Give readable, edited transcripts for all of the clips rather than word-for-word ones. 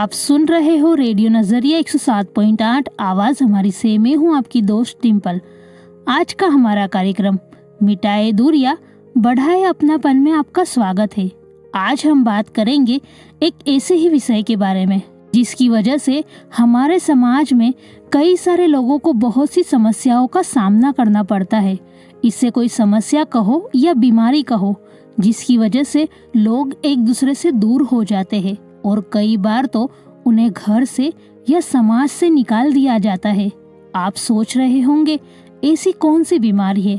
आप सुन रहे हो रेडियो नजरिया 107.8 आवाज हमारी से। मैं हूँ आपकी दोस्त डिम्पल। आज का हमारा कार्यक्रम मिटाए दूरियां बढ़ाए अपनापन में आपका स्वागत है। आज हम बात करेंगे एक ऐसे ही विषय के बारे में जिसकी वजह से हमारे समाज में कई सारे लोगों को बहुत सी समस्याओं का सामना करना पड़ता है। इससे कोई समस्या कहो या बीमारी कहो, जिसकी वजह से लोग एक दूसरे से दूर हो जाते हैं और कई बार तो उन्हें घर से या समाज से निकाल दिया जाता है। आप सोच रहे होंगे ऐसी कौन सी बीमारी है?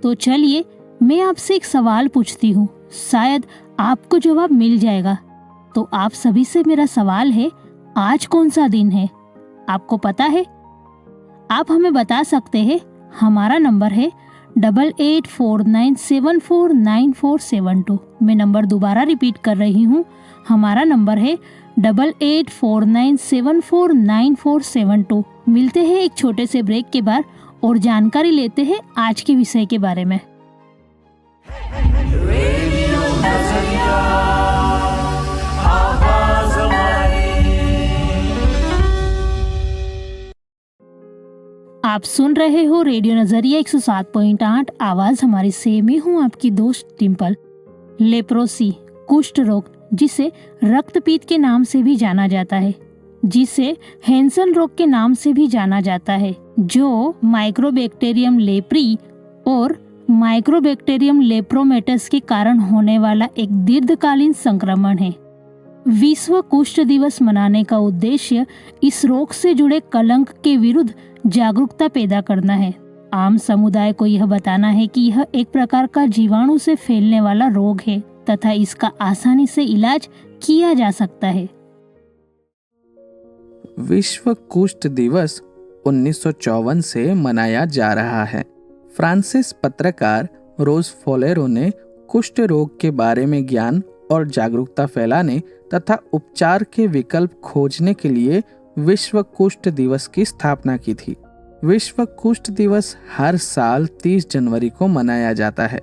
तो चलिए मैं आपसे एक सवाल पूछती हूँ, शायद आपको जवाब मिल जाएगा। तो आप सभी से मेरा सवाल है, आज कौन सा दिन है? आपको पता है? आप हमें बता सकते हैं। हमारा नंबर है 8849749472। मैं नंबर दोबारा रिपीट कर रही हूँ। हमारा नंबर है 8849749472। मिलते हैं एक छोटे से ब्रेक के बाद और जानकारी लेते हैं आज के विषय के बारे में। आप सुन रहे हो रेडियो नजरिया 107.8 आवाज हमारी से। मैं हूँ आपकी दोस्त डिम्पल। लेप्रोसी कुष्ठ रोग, जिसे रक्तपीत के नाम से भी जाना जाता है, जिसे हैंसन रोग के नाम से भी जाना जाता है, जो माइक्रोबैक्टीरियम लेप्री और माइक्रोबैक्टीरियम लेप्रोमेटस के कारण होने वाला एक दीर्घकालीन संक्रमण है। विश्व कुष्ठ दिवस मनाने का उद्देश्य इस रोग से जुड़े कलंक के विरुद्ध जागरूकता पैदा करना है। आम समुदाय को यह बताना है कि यह एक प्रकार का जीवाणु से फैलने वाला रोग है तथा इसका आसानी से इलाज किया जा सकता है। विश्व कुष्ठ दिवस 1954 से मनाया जा रहा है। फ्रांसीस पत्रकार रोज फोलेरो ने कुष्ठ रोग के बारे में ज्ञान और जागरूकता फैलाने तथा उपचार के विकल्प खोजने के लिए विश्व कुष्ठ दिवस की स्थापना की थी। विश्व कुष्ठ दिवस हर साल 30 जनवरी को मनाया जाता है।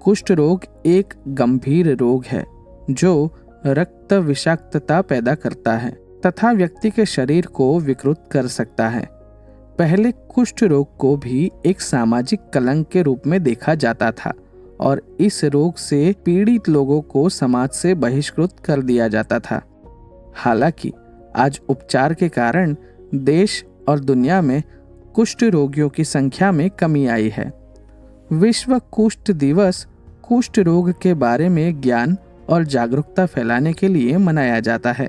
कुष्ठ रोग एक गंभीर रोग है जो रक्त विषाक्तता पैदा करता है तथा व्यक्ति के शरीर को विकृत कर सकता है। पहले कुष्ठ रोग को भी एक सामाजिक कलंक के रूप में देखा जाता था और इस रोग से पीड़ित लोगों को समाज से बहिष्कृत कर दिया जाता था। हालांकि आज उपचार के कारण देश और दुनिया में कुष्ठ रोगियों की संख्या में कमी आई है। विश्व कुष्ठ दिवस कुष्ठ रोग के बारे में ज्ञान और जागरूकता फैलाने के लिए मनाया जाता है।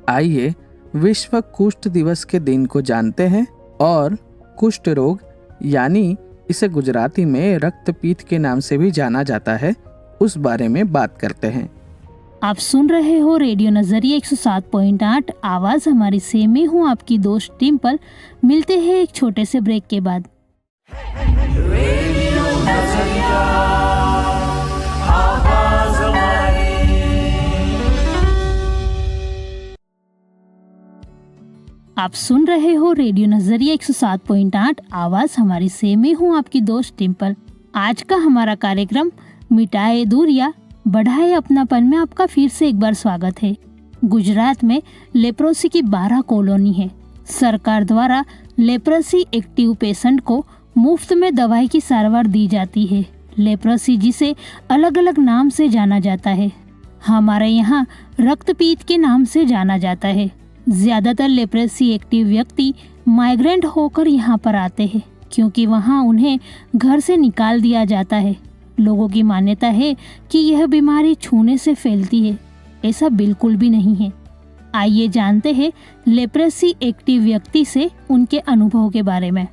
आइए विश्व कुष्ठ दिवस के दिन को जानते हैं और कुष्ठ रोग, यानी इसे गुजराती में रक्तपीत के नाम से भी जाना जाता है, उस बारे में बात करते हैं। आप सुन रहे हो रेडियो नजरिया 107.8 आवाज हमारी से। मैं हूँ आपकी दोस्त डिम्पल। मिलते हैं एक छोटे से ब्रेक के बाद। आप सुन रहे हो रेडियो नजरिया 107.8 आवाज हमारी से। मैं हूँ आपकी दोस्त डिम्पल। आज का हमारा कार्यक्रम मिटाए दूरियां बढ़ाए अपनापन में आपका फिर से एक बार स्वागत है। गुजरात में लेप्रोसी की 12 कॉलोनी है। सरकार द्वारा लेप्रोसी एक्टिव पेशेंट को मुफ्त में दवाई की सारवार दी जाती है। लेप्रोसी, जिसे अलग अलग नाम से जाना जाता है, हमारे यहाँ रक्तपीत के नाम से जाना जाता है। ज्यादातर लेप्रोसी एक्टिव व्यक्ति माइग्रेंट होकर यहाँ पर आते हैं क्योंकि वहाँ उन्हें घर से निकाल दिया जाता है। लोगों की मान्यता है कि यह बीमारी छूने से फैलती है। ऐसा बिल्कुल भी नहीं है। आइए जानते हैं लेप्रोसी एक्टिव व्यक्ति से उनके अनुभव के बारे में।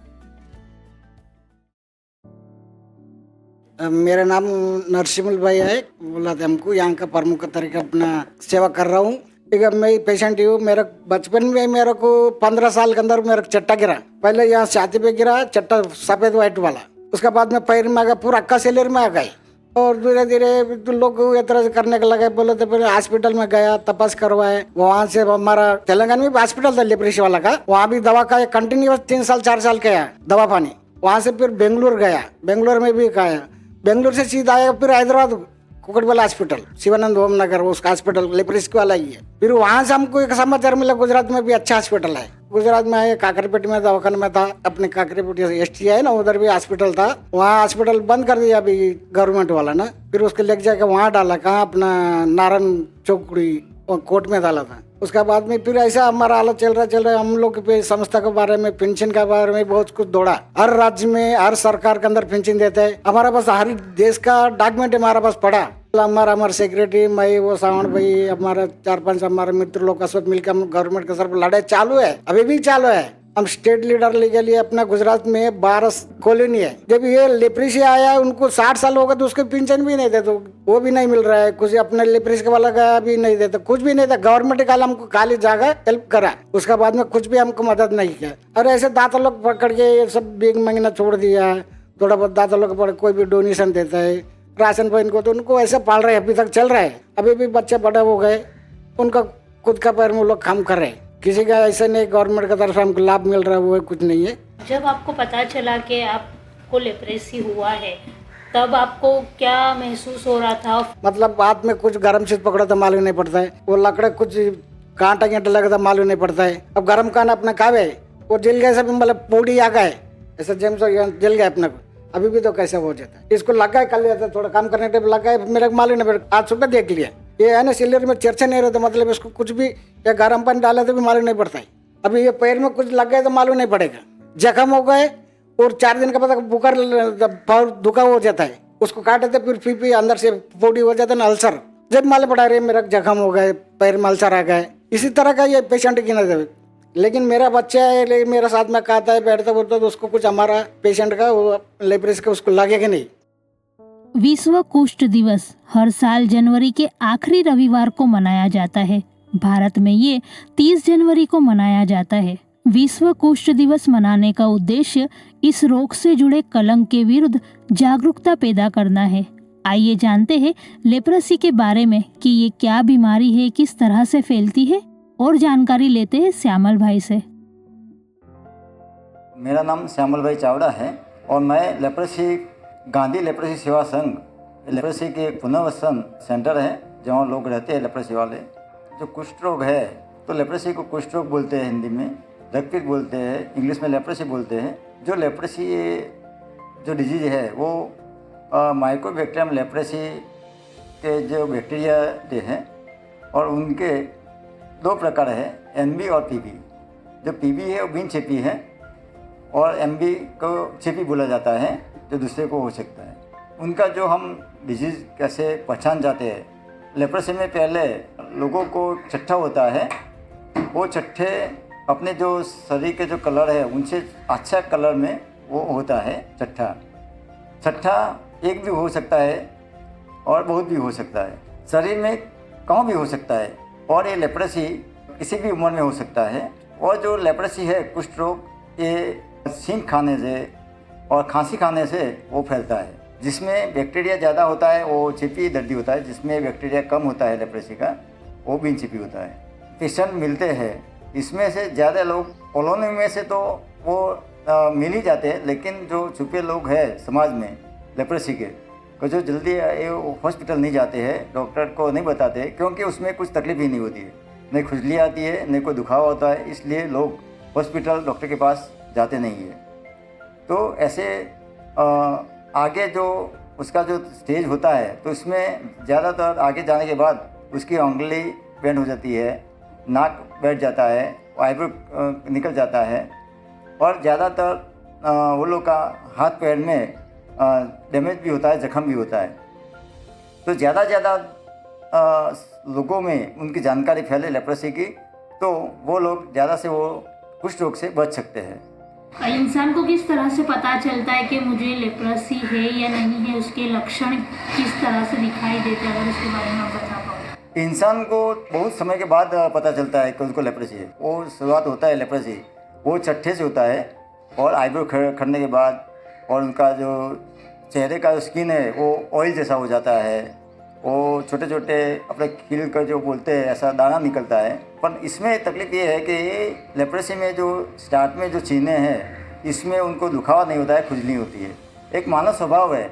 मेरा नाम नरसिमल भाई है। बोला था हमको यहाँ का प्रमुख तरीका अपना सेवा कर रहा हूँ। ठीक है, मैं पेशेंट हूँ। मेरा बचपन में मेरे को 15 साल के अंदर मेरा चट्टा गिरा। पहले यहाँ छाती पे गिरा, चट्टा सफेद व्हाइट वाला। उसके बाद में पैर में आ गया, पूरा अक्का सेलर में आ गई और धीरे धीरे तो लोग ये तरह करने लगे। बोले तो पहले हॉस्पिटल में गया, तपास करवाए। वहाँ से हमारा तेलंगाना में भी हॉस्पिटल था लेप्रोसी वाला का, वहाँ भी दवा का कंटिन्यूस 3 साल 4 साल का दवा पानी। वहाँ से फिर बेंगलुरु गया, बेंगलुरु में भी खाया। बेंगलुरु से सीधा आया, फिर हैदराबाद कुकटबल हॉस्पिटल, शिवानंद होम नगर, उसका हॉस्पिटल लेप्रेसी वाला ही है। फिर वहां से हमको एक समाचार मिला गुजरात में भी अच्छा हॉस्पिटल है। गुजरात में है, काकरपेट में दवाखाना में था, अपने काकरपेट ST है ना, उधर भी हॉस्पिटल था। वहाँ हॉस्पिटल बंद कर दिया अभी गवर्नमेंट वाला ना, फिर उसके लेके जाके वहाँ डाला, कहाँ अपना नारायण चौकड़ी और कोर्ट में डाला था। उसके बाद में फिर ऐसा हमारा हालत चल रहा है। हम लोग पे संस्था के बारे में, पेंशन के बारे में बहुत कुछ दौड़ा। हर राज्य में, हर सरकार के अंदर पेंशन देते हैं। हमारा पास हर देश का डॉक्यूमेंट हमारा पास पड़ा। हमारा सेक्रेटरी, मैं, वो सावण भाई, हमारा 4-5 हमारे मित्र लोग का सब मिलकर हम गवर्नमेंट के सर लड़ाई चालू है, अभी भी चालू है। हम स्टेट लीडर के लिए अपना गुजरात में 12 कॉलोनी है। जब ये लेप्रेसी आया, उनको 60 साल हो गए तो उसके पेंशन भी नहीं देते, वो भी नहीं मिल रहा है। कुछ अपने लेप्रेसी के वाला का भी नहीं देते, कुछ भी नहीं था। गवर्नमेंट का हमको खाली जगह हेल्प करा, उसका बाद में कुछ भी हमको मदद नहीं किया। और ऐसे दाता लोग पकड़ के ये सब बेग मांगना छोड़ दिया। थोड़ा बहुत दाता लोग पकड़ कोई भी डोनेशन देता है राशन पानी को, तो उनको ऐसे पाल रहे हैं, अभी तक चल रहा है। अभी भी बच्चे बड़े हो गए, उनका खुद का पैर में लोग काम कर रहे हैं। किसी का ऐसा नहीं गवर्नमेंट की तरफ से हमको लाभ मिल रहा है, वो कुछ नहीं है। जब आपको पता चला कि आपको लेप्रेसी हुआ है, तब आपको क्या महसूस हो रहा था? मतलब हाथ में कुछ गर्म चीज पकड़ा तो मालूम नहीं पड़ता है, वो लकड़े कुछ कांटा लगा था मालूम नहीं पड़ता है। अब गर्म खाना अपना खावे, वो जल गए सब, मतलब पूड़ी आ गए ऐसा जेम जल गया अपना को। अभी भी तो कैसे हो जाता है, इसको लगा कर लिया था, थोड़ा काम करने टाइम लगा है, मेरे को मालूम नहीं पड़ा। आज सुबह देख लिया, ये है ना सिलेंडर में चर्चा नहीं रहता, मतलब इसको कुछ भी या गर्म पानी डाले तो भी मालूम नहीं पड़ता है। अभी ये पैर में कुछ लग गए तो मालूम नहीं पड़ेगा। जख्म हो गए और 4 दिन का बाद बुखार दुखा हो जाता है, उसको काटे थे फिर अंदर से पोड़ी हो जाता है ना, अल्सर। जब मालूम पड़ा रहे मेरा जख्म हो गए, पैर में अल्सर आ गए, इसी तरह का ये पेशेंट की नजर। लेकिन मेरा बच्चा है, लेकिन मेरे साथ में खाता है, बैठता बोलता, तो उसको कुछ हमारा पेशेंट का लेप्रेसी का उसको लगेगा नहीं। विश्व कुष्ठ दिवस हर साल जनवरी के आखिरी रविवार को मनाया जाता है। भारत में ये 30 जनवरी को मनाया जाता है। विश्व कुष्ठ दिवस मनाने का उद्देश्य इस रोग से जुड़े कलंक के विरुद्ध जागरूकता पैदा करना है। आइए जानते हैं लेप्रेसी के बारे में कि ये क्या बीमारी है, किस तरह से फैलती है, और जानकारी लेते हैं श्यामल भाई से। मेरा नाम श्यामल भाई चावड़ा है और मैं लेप्रेसी गांधी लेप्रेसी सेवा संघ, लेप्रेसी के एक पुनर्वसन सेंटर है जहाँ लोग रहते हैं लेप्रेसी वाले। जो कुष्ठ रोग है तो लेप्रेसी को कुष्ठ रोग बोलते हैं, हिंदी में रक्तपित्त बोलते हैं, इंग्लिश में लेप्रेसी बोलते हैं। जो लेप्रेसी जो डिजीज है वो माइकोबैक्टीरियम लेप्रेसी के जो बैक्टीरिया हैं और उनके 2 प्रकार है, MB और PB। जो PB है वो बिन चेपी है और MB को चेपी बोला जाता है, जो दूसरे को हो सकता है। उनका जो हम डिजीज़ कैसे पहचान जाते हैं, लेप्रेसी में पहले लोगों को चट्टा होता है, वो चट्टे अपने जो शरीर के जो कलर है उनसे अच्छा कलर में वो होता है चट्टा एक भी हो सकता है और बहुत भी हो सकता है, शरीर में कहाँ भी हो सकता है। और ये लेप्रेसी किसी भी उम्र में हो सकता है। और जो लेप्रेसी है कुष्ठ रोग, ये छींक खाने से और खांसी खाने से वो फैलता है। जिसमें बैक्टीरिया ज़्यादा होता है वो चिपी दर्दी होता है, जिसमें बैक्टीरिया कम होता है लेप्रेसी का वो बिन चिपी होता है। पेशेंट मिलते हैं, इसमें से ज़्यादा लोग कॉलोनी में से तो वो मिल ही जाते हैं, लेकिन जो छुपे लोग हैं समाज में लेप्रेसी के को जो जल्दी हॉस्पिटल नहीं जाते हैं, डॉक्टर को नहीं बताते, क्योंकि उसमें कुछ तकलीफ ही नहीं होती है, नहीं खुजली आती है, नहीं कोई दुखावा होता है, इसलिए लोग हॉस्पिटल डॉक्टर के पास जाते नहीं है। तो ऐसे आगे जो उसका जो स्टेज होता है तो इसमें ज़्यादातर आगे जाने के बाद उसकी उंगली बेंड हो जाती है, नाक बैठ जाता है, आईब्रो निकल जाता है और ज़्यादातर वो लोग का हाथ पैर में डैमेज भी होता है, जख्म भी होता है। तो ज़्यादा लोगों में उनकी जानकारी फैले लेप्रेसी की, तो वो लोग ज़्यादा से वो कुष्ठ रोग से बच सकते हैं। इंसान को किस तरह से पता चलता है कि मुझे लेप्रेसी है या नहीं है, उसके लक्षण किस तरह से दिखाई देते हैं, अगर उसके बारे में आप बता पाओ? इंसान को बहुत समय के बाद पता चलता है कि उनको लेप्रेसी है। वो शुरुआत होता है लेप्रेसी वो चट्टे से होता है और आईब्रो खड़ने के बाद, और उनका जो चेहरे का जो स्किन है वो ऑयल जैसा हो जाता है, वो छोटे छोटे अपने खील का जो बोलते हैं ऐसा दाना निकलता है। पर इसमें तकलीफ ये है कि लेप्रेसी में जो स्टार्ट में जो चीने हैं इसमें उनको दुखावा नहीं होता है, खुजली होती है। एक मानव स्वभाव है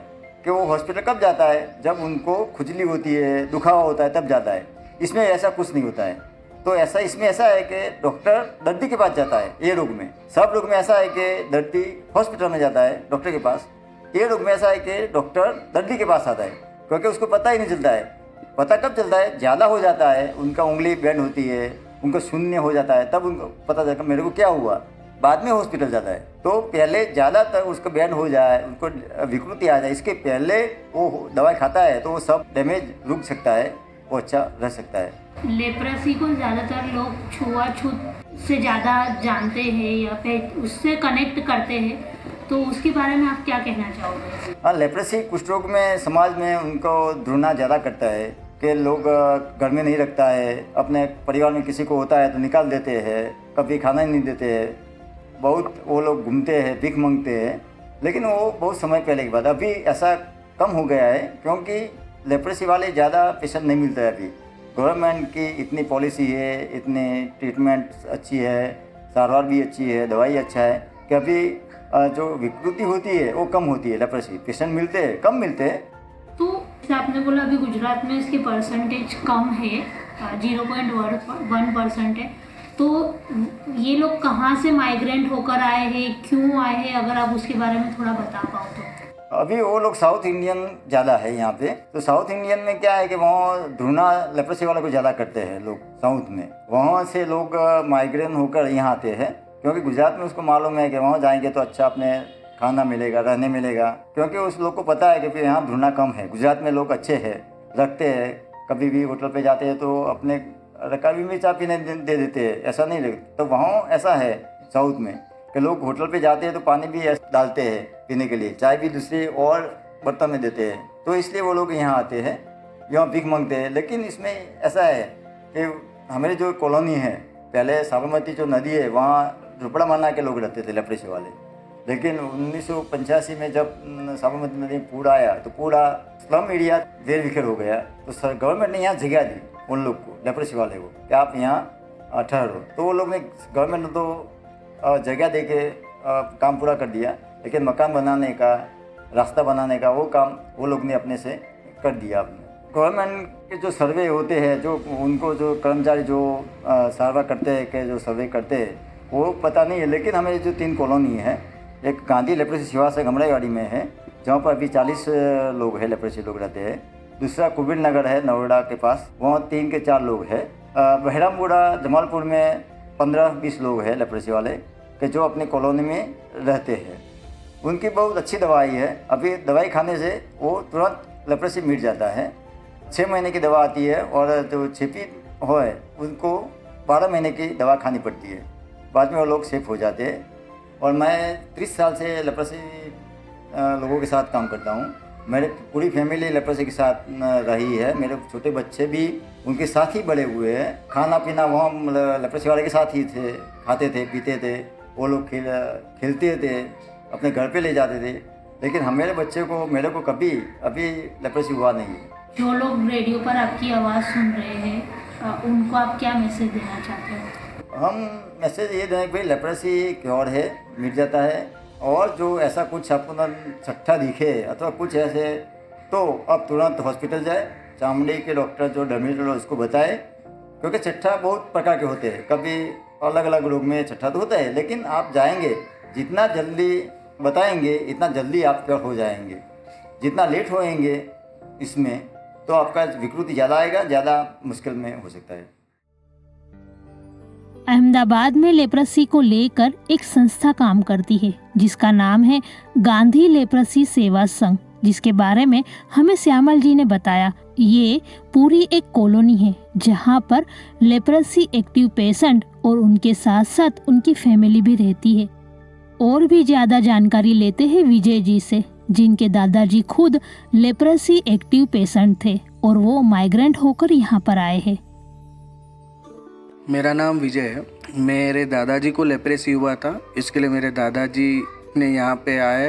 कि वो हॉस्पिटल कब जाता है, जब उनको खुजली होती है, दुखावा होता है तब जाता है। इसमें ऐसा कुछ नहीं होता है। तो ऐसा इसमें ऐसा है कि डॉक्टर दर्दी के पास जाता है। ये रोग में, सब रोग में ऐसा है कि दर्दी हॉस्पिटल में जाता है डॉक्टर के पास। ये रोग में ऐसा है कि डॉक्टर दर्दी के पास आता है, क्योंकि उसको पता ही नहीं चलता है। पता कब चलता है, ज़्यादा हो जाता है, उनका उंगली बेंड होती है, उनको शून्य हो जाता है, तब उनको पता चलता मेरे को क्या हुआ। बाद में हॉस्पिटल जाता है। तो पहले ज़्यादातर उसको बैंड हो जाए, उनको विकृति आ जाए, इसके पहले वो दवाई खाता है तो वो सब डैमेज रुक सकता है, वो अच्छा रह सकता है। लेप्रेसी को ज़्यादातर लोग छुआछूत से ज़्यादा जानते हैं या फिर उससे कनेक्ट करते हैं, तो उसके बारे में आप क्या कहना चाहोगे? हाँ, लेप्रेसी कुष्ठ रोग में समाज में उनको घृणा ज़्यादा करता है कि लोग घर में नहीं रखता है, अपने परिवार में किसी को होता है तो निकाल देते हैं, कभी खाना ही नहीं देते हैं, बहुत वो लोग घूमते हैं, भीख मांगते हैं। लेकिन वो बहुत समय पहले की बात, अभी ऐसा कम हो गया है, क्योंकि लेप्रेसी वाले ज़्यादा पेशेंट नहीं मिलता है अभी। गवर्नमेंट की इतनी पॉलिसी है, इतनी ट्रीटमेंट अच्छी है, सारवार भी अच्छी है, दवाई अच्छा है कि अभी जो विकृति होती है वो कम होती है। लेप्रेसी पेशेंट मिलते हैं, कम मिलते हैं। तो जैसे आपने बोला अभी गुजरात में इसकी परसेंटेज कम है, 0.1% है, तो ये लोग कहाँ से माइग्रेंट होकर आए हैं, क्यों आए हैं, अगर आप उसके बारे में थोड़ा बता पाओ तो। अभी वो लोग साउथ इंडियन ज़्यादा है यहाँ पे। तो साउथ इंडियन में क्या है कि वहाँ घृणा लेप्रेसी वालों को ज़्यादा करते हैं लोग साउथ में। वहाँ से लोग माइग्रेन होकर यहाँ आते हैं, क्योंकि गुजरात में उसको मालूम है कि वहाँ जाएंगे तो अच्छा अपने खाना मिलेगा, रहने मिलेगा, क्योंकि उस लोग को पता है कि फिर यहाँ घृणा कम है। गुजरात में लोग अच्छे हैं, रखते हैं, कभी भी होटल पे जाते हैं तो अपने रकाबी में चाय पीने दे देते हैं, ऐसा नहीं लगता। तो वहाँ ऐसा है साउथ में कि लोग होटल पे जाते हैं तो पानी भी डालते हैं पीने के लिए, चाय भी दूसरे और बर्तन में देते हैं। तो इसलिए वो लोग यहाँ आते हैं, यहाँ भीख मांगते हैं। लेकिन इसमें ऐसा है कि हमारी जो कॉलोनी है, पहले साबरमती जो नदी है वहाँ झुपड़ा मारना के लोग रहते थे लेप्रेसी वाले। लेकिन 1985 में जब साबरमती नदी में पूर आया तो पूरा स्लम एरिया वेर विखेर हो गया। तो गवर्नमेंट ने यहाँ जगह दी उन लोग को, लेप्रेसी वाले को, कि आप यहाँ ठहरो। तो वो लोग ने, गवर्नमेंट ने तो जगह दे के काम पूरा कर दिया, लेकिन मकान बनाने का, रास्ता बनाने का वो काम वो लोग ने अपने से कर दिया अपने। गवर्नमेंट के जो सर्वे होते हैं, जो उनको जो कर्मचारी जो सर्वे करते हैं, के जो सर्वे करते हैं वो पता नहीं है। लेकिन हमें जो 3 कॉलोनी है, एक गांधी लेप्रेसी सेवा संघ अमराईवाड़ी में है, जहाँ पर अभी 40 लोग हैं, लेप्रेसी लोग रहते हैं। दूसरा कुबीर नगर है नोएडा के पास, वहाँ 3 के 4 लोग हैं। बहरामपुरा जमालपुर में 15-20 लोग हैं लेप्रेसी वाले कि जो अपनी कॉलोनी में रहते हैं। उनकी बहुत अच्छी दवाई है, अभी दवाई खाने से वो तुरंत लेप्रेसी मिट जाता है। 6 महीने की दवा आती है, और जो छिपी हो है उनको 12 महीने की दवा खानी पड़ती है, बाद में वो लोग सेफ हो जाते हैं। और मैं 30 साल से लेप्रेसी लोगों के साथ काम करता हूँ। मेरे पूरी फैमिली लेप्रेसी के साथ रही है, मेरे छोटे बच्चे भी उनके साथ ही बड़े हुए हैं। खाना पीना वहाँ लेप्रेसी वाले के साथ ही थे, खाते थे, पीते थे, वो लोग खेलते थे, अपने घर पे ले जाते थे। लेकिन हमारे बच्चे को, मेरे को कभी अभी लेप्रेसी हुआ नहीं है। जो लोग रेडियो पर आपकी आवाज़ सुन रहे हैं उनको आप क्या मैसेज देना चाहते हो? हम मैसेज ये दें कि भाई लेप्रेसी क्योर है, मिट जाता है। और जो ऐसा कुछ अपना छट्टा दिखे अथवा कुछ ऐसे, तो अब तुरंत हॉस्पिटल जाए, चामड़ी के डॉक्टर जो डर्मेटोलॉजिस्ट उसको बताए, क्योंकि छट्टा बहुत प्रकार के होते हैं, कभी अलग अलग रोग में छट्टा तो होता है। लेकिन आप जाएंगे, जितना जल्दी बताएंगे इतना जल्दी आप क्योर हो जाएंगे। जितना लेट होएंगे इसमें तो आपका विकृति ज़्यादा आएगा, ज़्यादा मुश्किल में हो सकता है। अहमदाबाद में लेप्रेसी को लेकर एक संस्था काम करती है जिसका नाम है गांधी लेप्रेसी सेवा संघ, जिसके बारे में हमें श्यामल जी ने बताया। ये पूरी एक कॉलोनी है जहाँ पर लेप्रेसी एक्टिव पेशेंट और उनके साथ साथ उनकी फैमिली भी रहती है। और भी ज़्यादा जानकारी लेते हैं विजय जी से, जिनके दादाजी खुद लेप्रेसी एक्टिव पेशेंट थे और वो माइग्रेंट होकर यहाँ पर आए हैं। मेरा नाम विजय है। मेरे दादाजी को लेप्रेसी हुआ था, इसके लिए मेरे दादाजी ने यहाँ पे आए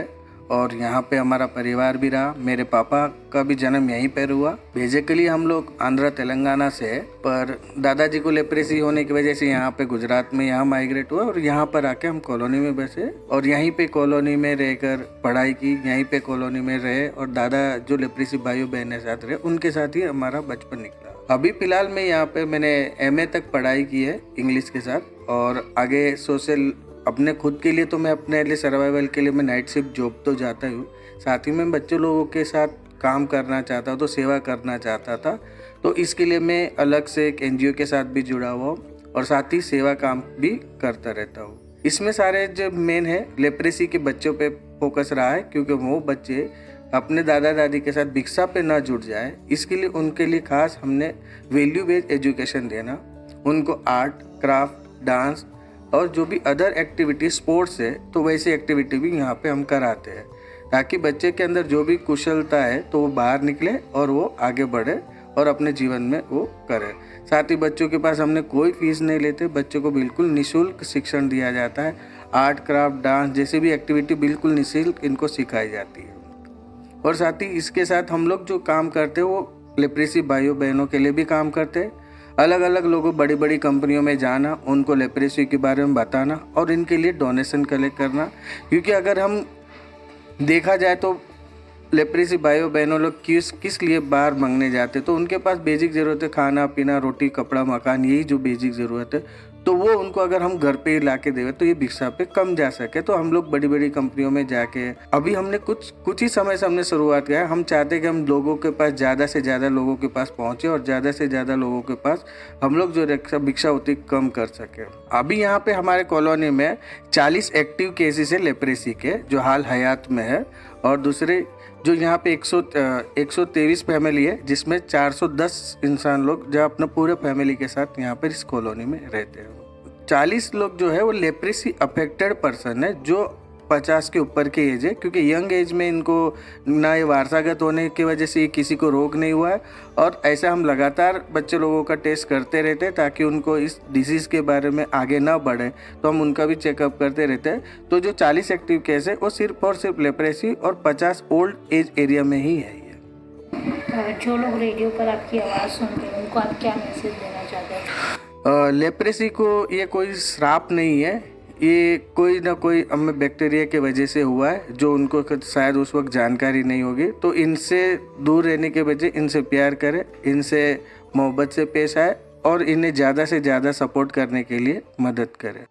और यहाँ पे हमारा परिवार भी रहा। मेरे पापा का भी जन्म यहीं पर हुआ। बेसिकली हम लोग आंध्र तेलंगाना से है, पर दादाजी को लेप्रेसी होने की वजह से यहाँ पे गुजरात में यहाँ माइग्रेट हुआ और यहाँ पर आके हम कॉलोनी में बसे और यहीं पे कॉलोनी में रहकर पढ़ाई की, यहीं पे कॉलोनी में रहे और दादा जो लेप्रेसी भाइयों बहनों साथ रहे उनके साथ ही हमारा बचपन निकला। अभी फिलहाल में यहाँ पे मैंने MA तक पढ़ाई की है इंग्लिश के साथ और आगे सोशल अपने खुद के लिए तो मैं अपने लिए सर्वाइवल के लिए मैं नाइट शिफ्ट जॉब तो जाता हूँ, साथ ही में बच्चों लोगों के साथ काम करना चाहता हूँ, तो सेवा करना चाहता था। तो इसके लिए मैं अलग से एक NGO के साथ भी जुड़ा हुआ हूँ और साथ ही सेवा काम भी करता रहता हूँ। इसमें सारे जो मेन है लेप्रेसी के बच्चों पे फोकस रहा है, क्योंकि वो बच्चे अपने दादा दादी के साथ भिक्षा पे ना जुड़ जाए, इसके लिए उनके लिए खास हमने वैल्यू बेस्ड एजुकेशन देना, उनको आर्ट, क्राफ्ट, डांस और जो भी अदर एक्टिविटी स्पोर्ट्स है तो वैसी एक्टिविटी भी यहाँ पे हम कराते हैं, ताकि बच्चे के अंदर जो भी कुशलता है तो वो बाहर निकले और वो आगे बढ़े और अपने जीवन में वो करे। साथ ही बच्चों के पास हमने कोई फीस नहीं लेते, बच्चों को बिल्कुल निःशुल्क शिक्षण दिया जाता है। आर्ट, क्राफ्ट, डांस जैसी भी एक्टिविटी बिल्कुल निःशुल्क इनको सिखाई जाती है। और साथ ही इसके साथ हम लोग जो काम करते हैं वो लेप्रेसी भाइयों बहनों के लिए भी काम करते हैं। अलग अलग लोगों बड़ी बड़ी कंपनियों में जाना, उनको लेप्रेसी के बारे में बताना और इनके लिए डोनेशन कलेक्ट करना, क्योंकि अगर हम देखा जाए तो लेप्रेसी भाइयों बहनों लोग किस लिए बाहर मांगने जाते, तो उनके पास बेसिक ज़रूरत है खाना पीना, रोटी, कपड़ा, मकान, यही जो बेसिक ज़रूरत है, तो वो उनको अगर हम घर पे ही ला के देवे तो ये भिक्षा पे कम जा सके। तो हम लोग बड़ी बड़ी कंपनियों में जाके अभी हमने कुछ ही समय से हमने शुरुआत किया है। हम चाहते हैं कि हम लोगों के पास ज़्यादा से ज़्यादा लोगों के पास पहुँचे और ज़्यादा से ज़्यादा लोगों के पास हम लोग जो भिक्षा होती कम कर सके। अभी यहाँ पे हमारे कॉलोनी में 40 एक्टिव केसेस है लेप्रेसी के जो हाल हयात में है, और दूसरे जो यहाँ पे 123 फैमिली है जिसमें 410 इंसान लोग जो अपने पूरे फैमिली के साथ यहाँ पर इस कॉलोनी में रहते हैं। 40 लोग जो है वो लेप्रेसी अफेक्टेड पर्सन है जो 50 के ऊपर के एज है, क्योंकि यंग एज में इनको ना ये वारसागत होने की वजह से किसी को रोग नहीं हुआ है, और ऐसा हम लगातार बच्चे लोगों का टेस्ट करते रहते हैं ताकि उनको इस डिजीज़ के बारे में आगे ना बढ़े, तो हम उनका भी चेकअप करते रहते हैं। तो जो 40 एक्टिव केस है वो सिर्फ और सिर्फ लेप्रेसी और 50 ओल्ड एज एरिया में ही है। जो लोग रेडियो पर आपकी आवाज़ सुनते हैं उनको आप क्या मैसेज देना चाहते हैं? लेप्रेसी को ये कोई श्राप नहीं है, ये कोई ना कोई हमें बैक्टीरिया के वजह से हुआ है जो उनको शायद उस वक्त जानकारी नहीं होगी। तो इनसे दूर रहने के बजाय इनसे प्यार करें, इनसे मोहब्बत से पेश आए और इन्हें ज़्यादा से ज़्यादा सपोर्ट करने के लिए मदद करें।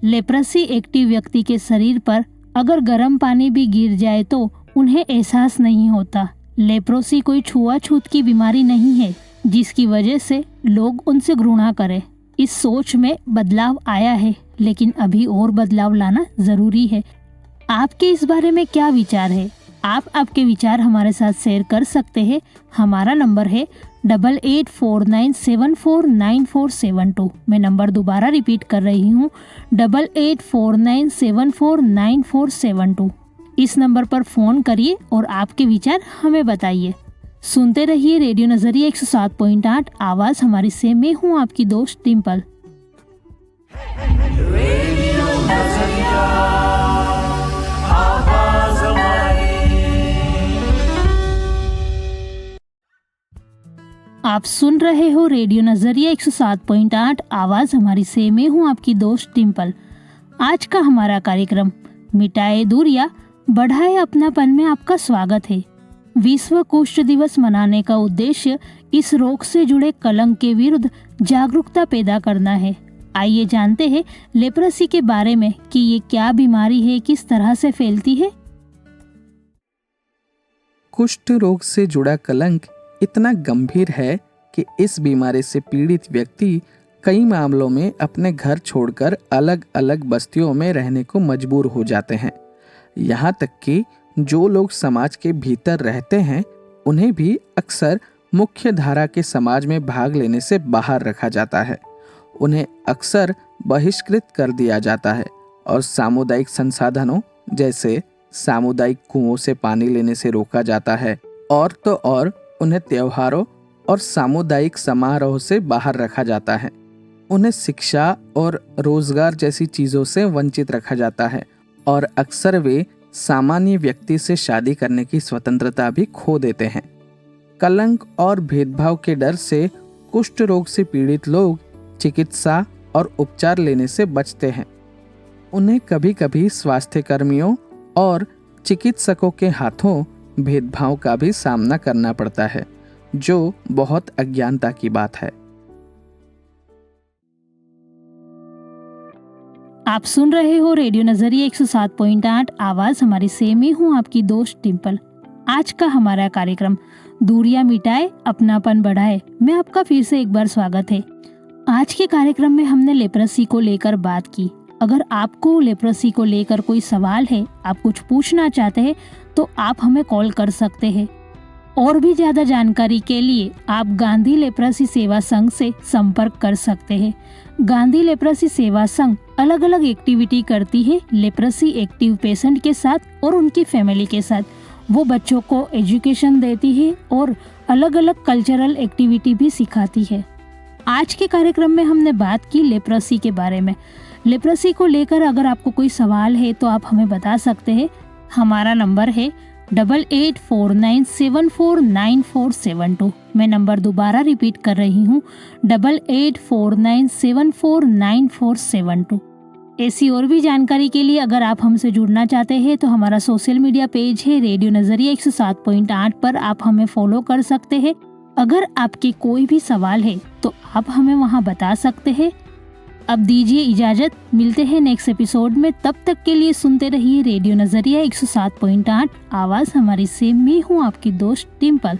लेप्रेसी एक्टिव व्यक्ति के शरीर पर अगर गर्म पानी भी गिर जाए तो उन्हें एहसास नहीं होता। लेप्रोसी कोई छुआछूत की बीमारी नहीं है जिसकी वजह से लोग उनसे घृणा करें। इस सोच में बदलाव आया है, लेकिन अभी और बदलाव लाना जरूरी है। आपके इस बारे में क्या विचार है? आप आपके विचार हमारे साथ शेयर कर सकते हैं। हमारा नंबर है 8849749472। मैं नंबर दोबारा रिपीट कर रही हूँ, 8849749472। इस नंबर पर फ़ोन करिए और आपके विचार हमें बताइए। सुनते रहिए रेडियो नजरिया 107.8 आवाज़ हमारी से। मैं हूँ आपकी दोस्त डिम्पल। आप सुन रहे हो रेडियो नजरिया 107.8 आवाज़ हमारी से। मैं हूँ आपकी दोस्त डिम्पल। आज का हमारा कार्यक्रम मिटाए दूरियां बढ़ाए अपनापन में आपका स्वागत है। विश्व कुष्ठ दिवस मनाने का उद्देश्य इस रोग से जुड़े कलंक के विरुद्ध जागरूकता पैदा करना है। आइए जानते हैं लेप्रेसी के बारे में कि ये क्या बीमारी है, किस तरह से फैलती है। कुष्ठ रोग से जुड़ा कलंक इतना गंभीर है कि इस बीमारी से पीड़ित व्यक्ति कई मामलों में अपने घर छोड़कर अलग अलग बस्तियों में रहने को मजबूर हो जाते हैं। यहाँ तक कि जो लोग समाज के भीतर रहते हैं उन्हें भी अक्सर मुख्य धारा के समाज में भाग लेने से बाहर रखा जाता है। उन्हें अक्सर बहिष्कृत कर दिया जाता है और सामुदायिक संसाधनों जैसे सामुदायिक कुओं से पानी लेने से रोका जाता है, और तो और उन्हें त्योहारों और सामुदायिक समारोह से बाहर रखा जाता है। उन्हें शिक्षा और रोजगार जैसी चीज़ों से वंचित रखा जाता है और अक्सर वे सामान्य व्यक्ति से शादी करने की स्वतंत्रता भी खो देते हैं। कलंक और भेदभाव के डर से कुष्ठ रोग से पीड़ित लोग चिकित्सा और उपचार लेने से बचते हैं। उन्हें कभी कभी स्वास्थ्य कर्मियों और चिकित्सकों के हाथों भेदभाव का भी सामना करना पड़ता है, जो बहुत अज्ञानता की बात है। आप सुन रहे हो रेडियो नजरिया 107.8 आवाज हमारी से में हूँ आपकी दोस्त डिम्पल। आज का हमारा कार्यक्रम दूरियां मिटाए अपनापन बढ़ाए में आपका फिर से एक बार स्वागत है। आज के कार्यक्रम में हमने लेप्रोसी को लेकर बात की। अगर आपको लेप्रोसी को लेकर कोई सवाल है, आप कुछ पूछना चाहते हैं, तो आप हमें कॉल कर सकते हैं। और भी ज्यादा जानकारी के लिए आप गांधी लेप्रोसी सेवा संघ से संपर्क कर सकते हैं। गांधी लेप्रोसी सेवा संघ अलग अलग एक्टिविटी करती है लेप्रोसी एक्टिव पेशेंट के साथ और उनकी फैमिली के साथ। वो बच्चों को एजुकेशन देती है और अलग अलग कल्चरल एक्टिविटी भी सिखाती है। आज के कार्यक्रम में हमने बात की लेप्रोसी के बारे में। लेप्रोसी को लेकर अगर आपको कोई सवाल है तो आप हमें बता सकते हैं। हमारा नंबर है 8849749472। मैं नंबर दोबारा रिपीट कर रही हूँ, 8849749472। ऐसी और भी जानकारी के लिए अगर आप हमसे जुड़ना चाहते हैं तो हमारा सोशल मीडिया पेज है रेडियो नजरिया 107.8 पर आप हमें फॉलो कर सकते हैं। अगर आपके कोई भी सवाल है तो आप हमें वहां बता सकते हैं। अब दीजिए इजाजत, मिलते हैं नेक्स्ट एपिसोड में। तब तक के लिए सुनते रहिए रेडियो नजरिया 107.8 आवाज हमारी से। मैं हूँ आपकी दोस्त डिम्पल।